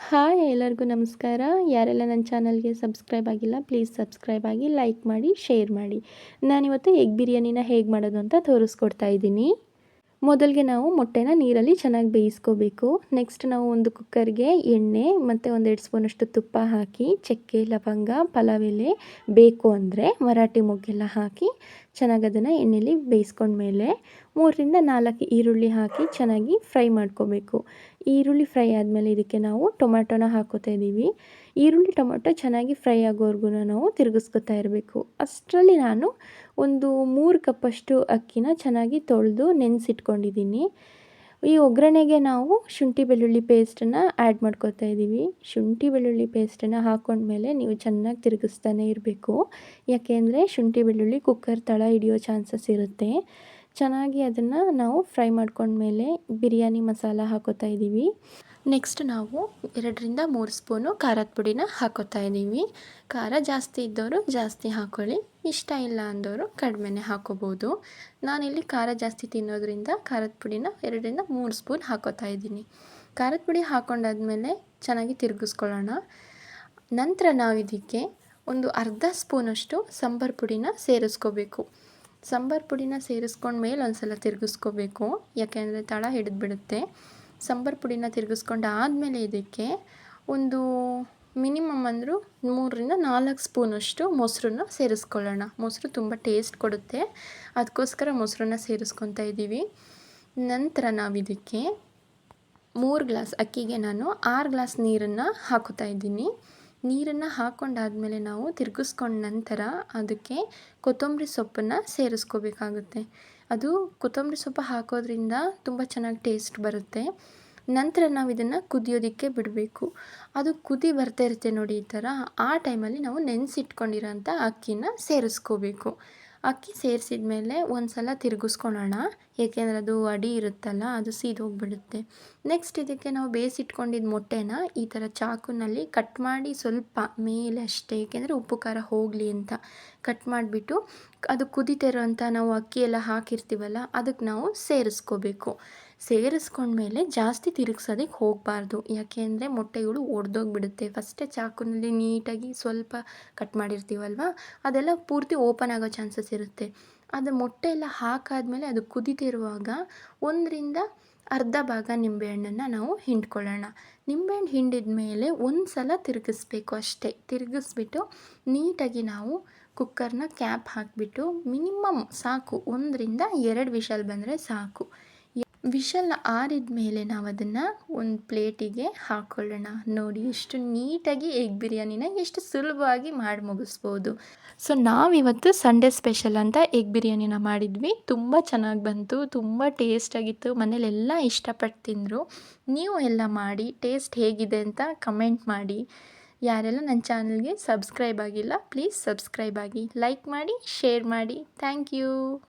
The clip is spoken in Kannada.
ಹಾಯ್ ಎಲ್ಲರಿಗೂ ನಮಸ್ಕಾರ. ಯಾರೆಲ್ಲ ನನ್ನ ಚಾನಲ್ಗೆ ಸಬ್ಸ್ಕ್ರೈಬ್ ಆಗಿಲ್ಲ ಪ್ಲೀಸ್ ಸಬ್ಸ್ಕ್ರೈಬ್ ಆಗಿ, ಲೈಕ್ ಮಾಡಿ, ಶೇರ್ ಮಾಡಿ. ನಾನಿವತ್ತು ಎಗ್ ಬಿರಿಯಾನಿನ ಹೇಗೆ ಮಾಡೋದು ಅಂತ ತೋರಿಸ್ಕೊಡ್ತಾ ಇದ್ದೀನಿ. ಮೊದಲಿಗೆ ನಾವು ಮೊಟ್ಟೆನ ನೀರಲ್ಲಿ ಚೆನ್ನಾಗಿ ಬೇಯಿಸ್ಕೋಬೇಕು. ನೆಕ್ಸ್ಟ್ ನಾವು ಒಂದು ಕುಕ್ಕರ್ಗೆ ಎಣ್ಣೆ ಮತ್ತು 1-2 ಸ್ಪೂನಷ್ಟು ತುಪ್ಪ ಹಾಕಿ, ಚಕ್ಕೆ, ಲವಂಗ, ಪಲಾವ್ ಎಲೆ ಬೇಕು ಅಂದರೆ ಮರಾಠಿ ಮೊಗ್ಗೆಲ್ಲ ಹಾಕಿ ಚೆನ್ನಾಗಿ ಅದನ್ನು ಎಣ್ಣೆಯಲ್ಲಿ ಬೇಯಿಸ್ಕೊಂಡ್ಮೇಲೆ 3-4 ಈರುಳ್ಳಿ ಹಾಕಿ ಚೆನ್ನಾಗಿ ಫ್ರೈ ಮಾಡ್ಕೋಬೇಕು. ಈರುಳ್ಳಿ ಫ್ರೈ ಆದಮೇಲೆ ಇದಕ್ಕೆ ನಾವು ಟೊಮ್ಯಾಟೋನ ಹಾಕೋತಾ ಇದ್ದೀವಿ. ಈರುಳ್ಳಿ ಟೊಮೆಟೊ ಚೆನ್ನಾಗಿ ಫ್ರೈ ಆಗೋವರೆಗೂ ನಾವು ತಿರುಗಿಸ್ಕೊತಾ ಇರಬೇಕು. ಅಷ್ಟರಲ್ಲಿ ನಾನು ಒಂದು 3 ಕಪ್ಪಷ್ಟು ಅಕ್ಕಿನ ಚೆನ್ನಾಗಿ ತೊಳೆದು ನೆನೆಸಿಟ್ಕೊಂಡಿದ್ದೀನಿ. ಈ ಒಗ್ಗರಣೆಗೆ ನಾವು ಶುಂಠಿ ಬೆಳ್ಳುಳ್ಳಿ ಪೇಸ್ಟನ್ನು ಆ್ಯಡ್ ಮಾಡ್ಕೊತಾ ಇದ್ದೀವಿ. ಶುಂಠಿ ಬೆಳ್ಳುಳ್ಳಿ ಪೇಸ್ಟನ್ನು ಹಾಕ್ಕೊಂಡ್ಮೇಲೆ ನೀವು ಚೆನ್ನಾಗಿ ತಿರುಗಿಸ್ತಾನೆ ಇರಬೇಕು. ಯಾಕೆಂದರೆ ಶುಂಠಿ ಬೆಳ್ಳುಳ್ಳಿ ಕುಕ್ಕರ್ ತಳ ಹಿಡಿಯೋ ಚಾನ್ಸಸ್ ಇರುತ್ತೆ. ಚೆನ್ನಾಗಿ ಅದನ್ನು ನಾವು ಫ್ರೈ ಮಾಡ್ಕೊಂಡ್ಮೇಲೆ ಬಿರಿಯಾನಿ ಮಸಾಲ ಹಾಕೋತಾ ಇದ್ದೀವಿ. ನೆಕ್ಸ್ಟ್ ನಾವು 2-3 ಸ್ಪೂನು ಖಾರದ ಪುಡಿನ ಹಾಕೋತಾ ಇದ್ದೀವಿ. ಖಾರ ಜಾಸ್ತಿ ಇದ್ದವರು ಜಾಸ್ತಿ ಹಾಕ್ಕೊಳ್ಳಿ, ಇಷ್ಟ ಇಲ್ಲ ಅಂದವರು ಕಡಿಮೆನೇ ಹಾಕೋಬೋದು. ನಾನಿಲ್ಲಿ ಖಾರ ಜಾಸ್ತಿ ತಿನ್ನೋದ್ರಿಂದ ಖಾರದ ಪುಡಿನ 2-3 ಸ್ಪೂನ್ ಹಾಕೋತಾ ಇದ್ದೀನಿ. ಖಾರದ ಪುಡಿ ಹಾಕ್ಕೊಂಡಾದ್ಮೇಲೆ ಚೆನ್ನಾಗಿ ತಿರುಗಿಸ್ಕೊಳ್ಳೋಣ. ನಂತರ ನಾವು ಇದಕ್ಕೆ ಒಂದು ಅರ್ಧ ಸ್ಪೂನಷ್ಟು ಸಾಂಬಾರು ಪುಡಿನ ಸೇರಿಸ್ಕೋಬೇಕು. ಸಾಂಬಾರು ಪುಡಿನ ಸೇರಿಸ್ಕೊಂಡ್ಮೇಲೆ ಒಂದು ಸಲ ತಿರುಗಿಸ್ಕೋಬೇಕು, ಯಾಕೆಂದರೆ ತಳ ಹಿಡಿದ್ಬಿಡುತ್ತೆ. ಸಾಂಬಾರು ಪುಡಿನ ತಿರುಗಿಸ್ಕೊಂಡು ಆದಮೇಲೆ ಇದಕ್ಕೆ ಒಂದು ಮಿನಿಮಮ್ ಅಂದರೂ 3-4 ಸ್ಪೂನಷ್ಟು ಮೊಸರನ್ನ ಸೇರಿಸ್ಕೊಳ್ಳೋಣ. ಮೊಸರು ತುಂಬ ಟೇಸ್ಟ್ ಕೊಡುತ್ತೆ, ಅದಕ್ಕೋಸ್ಕರ ಮೊಸರನ್ನ ಸೇರಿಸ್ಕೊತಾ ಇದ್ದೀವಿ. ನಂತರ ನಾವು ಇದಕ್ಕೆ 3 ಗ್ಲಾಸ್ ಅಕ್ಕಿಗೆ ನಾನು 6 ಗ್ಲಾಸ್ ನೀರನ್ನು ಹಾಕೋತಾ ಇದ್ದೀನಿ. ನೀರನ್ನು ಹಾಕ್ಕೊಂಡಾದ್ಮೇಲೆ ನಾವು ತಿರುಗಿಸ್ಕೊಂಡ ನಂತರ ಅದಕ್ಕೆ ಕೊತ್ತಂಬರಿ ಸೊಪ್ಪನ್ನು ಸೇರಿಸ್ಕೋಬೇಕಾಗುತ್ತೆ. ಅದು ಕೊತ್ತಂಬರಿ ಸೊಪ್ಪು ಹಾಕೋದ್ರಿಂದ ತುಂಬ ಚೆನ್ನಾಗಿ ಟೇಸ್ಟ್ ಬರುತ್ತೆ. ನಂತರ ನಾವು ಇದನ್ನು ಕುದಿಯೋದಕ್ಕೆ ಬಿಡಬೇಕು. ಅದು ಕುದಿ ಬರ್ತಾ ಇರುತ್ತೆ ನೋಡಿ, ಈ ಥರ. ಆ ಟೈಮಲ್ಲಿ ನಾವು ನೆನೆಸಿಟ್ಕೊಂಡಿರೋಂಥ ಅಕ್ಕಿನ ಸೇರಿಸ್ಕೋಬೇಕು. ಅಕ್ಕಿ ಸೇರಿಸಿದ ಮೇಲೆ ಒಂದು ಸಲ ತಿರುಗಿಸ್ಕೊಳ್ಳೋಣ, ಏಕೆಂದರೆ ಅದು ಅಡಿ ಇರುತ್ತಲ್ಲ, ಅದು ಸೀದೋಗ್ಬಿಡುತ್ತೆ. ನೆಕ್ಸ್ಟ್ ಇದಕ್ಕೆ ನಾವು ಬೇಯಿಸಿಟ್ಕೊಂಡಿದ್ದ ಮೊಟ್ಟೆನ ಈ ಥರ ಚಾಕುನಲ್ಲಿ ಕಟ್ ಮಾಡಿ ಸ್ವಲ್ಪ ಮೇಲೆ ಅಷ್ಟೇ, ಏಕೆಂದರೆ ಉಪ್ಪು ಖಾರ ಹೋಗಲಿ ಅಂತ ಕಟ್ ಮಾಡಿಬಿಟ್ಟು ಅದು ಕುದೀತಾ ಇರೋಂಥ ನಾವು ಅಕ್ಕಿ ಎಲ್ಲ ಹಾಕಿರ್ತೀವಲ್ಲ ಅದಕ್ಕೆ ನಾವು ಸೇರಿಸ್ಕೋಬೇಕು. ಸೇರಿಸ್ಕೊಂಡ್ಮೇಲೆ ಜಾಸ್ತಿ ತಿರುಗ್ಸೋದಕ್ಕೆ ಹೋಗಬಾರ್ದು, ಯಾಕೆಂದರೆ ಮೊಟ್ಟೆಗಳು ಒಡೆದೋಗ್ಬಿಡುತ್ತೆ. ಫಸ್ಟೇ ಚಾಕುನಲ್ಲಿ ನೀಟಾಗಿ ಸ್ವಲ್ಪ ಕಟ್ ಮಾಡಿರ್ತೀವಲ್ವ, ಅದೆಲ್ಲ ಪೂರ್ತಿ ಓಪನ್ ಆಗೋ ಚಾನ್ಸಸ್ ಇರುತ್ತೆ. ಅದು ಮೊಟ್ಟೆ ಎಲ್ಲ ಹಾಕಾದ್ಮೇಲೆ ಅದು ಕುದೀತಿರುವಾಗ 1ರಿಂದ ಅರ್ಧ ಭಾಗ ನಿಂಬೆಹಣ್ಣನ್ನು ನಾವು ಹಿಂಡ್ಕೊಳ್ಳೋಣ. ನಿಂಬೆಹಣ್ಣು ಹಿಂಡಿದ ಮೇಲೆ ಒಂದು ಸಲ ತಿರುಗಿಸ್ಬೇಕು ಅಷ್ಟೇ. ತಿರುಗಿಸ್ಬಿಟ್ಟು ನೀಟಾಗಿ ನಾವು ಕುಕ್ಕರ್ನ ಕ್ಯಾಪ್ ಹಾಕಿಬಿಟ್ಟು ಮಿನಿಮಮ್ ಸಾಕು 1-2 ವಿಷಲ್ ಬಂದರೆ ಸಾಕು. ವಿಷಲ್ ಆರಿದ ಮೇಲೆ ನಾವು ಅದನ್ನು ಒಂದು ಪ್ಲೇಟಿಗೆ ಹಾಕ್ಕೊಳ್ಳೋಣ. ನೋಡಿ ಎಷ್ಟು ನೀಟಾಗಿ ಎಗ್ ಬಿರಿಯಾನಿನ ಎಷ್ಟು ಸುಲಭವಾಗಿ ಮಾಡಿ ಮುಗಿಸ್ಬೋದು. ಸೊ ನಾವಿವತ್ತು ಸಂಡೇ ಸ್ಪೆಷಲ್ ಅಂತ ಎಗ್ ಬಿರಿಯಾನಿನ ಮಾಡಿದ್ವಿ. ತುಂಬ ಚೆನ್ನಾಗಿ ಬಂತು, ತುಂಬ ಟೇಸ್ಟಾಗಿತ್ತು. ಮನೇಲೆಲ್ಲ ಇಷ್ಟಪಟ್ಟು ತಿಂದರು. ನೀವು ಎಲ್ಲ ಮಾಡಿ ಟೇಸ್ಟ್ ಹೇಗಿದೆ ಅಂತ ಕಮೆಂಟ್ ಮಾಡಿ. ಯಾರೆಲ್ಲ ನನ್ನ ಚಾನಲ್ಗೆ ಸಬ್ಸ್ಕ್ರೈಬ್ ಆಗಿಲ್ಲ ಪ್ಲೀಸ್ ಸಬ್ಸ್ಕ್ರೈಬ್ ಆಗಿ, ಲೈಕ್ ಮಾಡಿ, ಶೇರ್ ಮಾಡಿ. Thank you.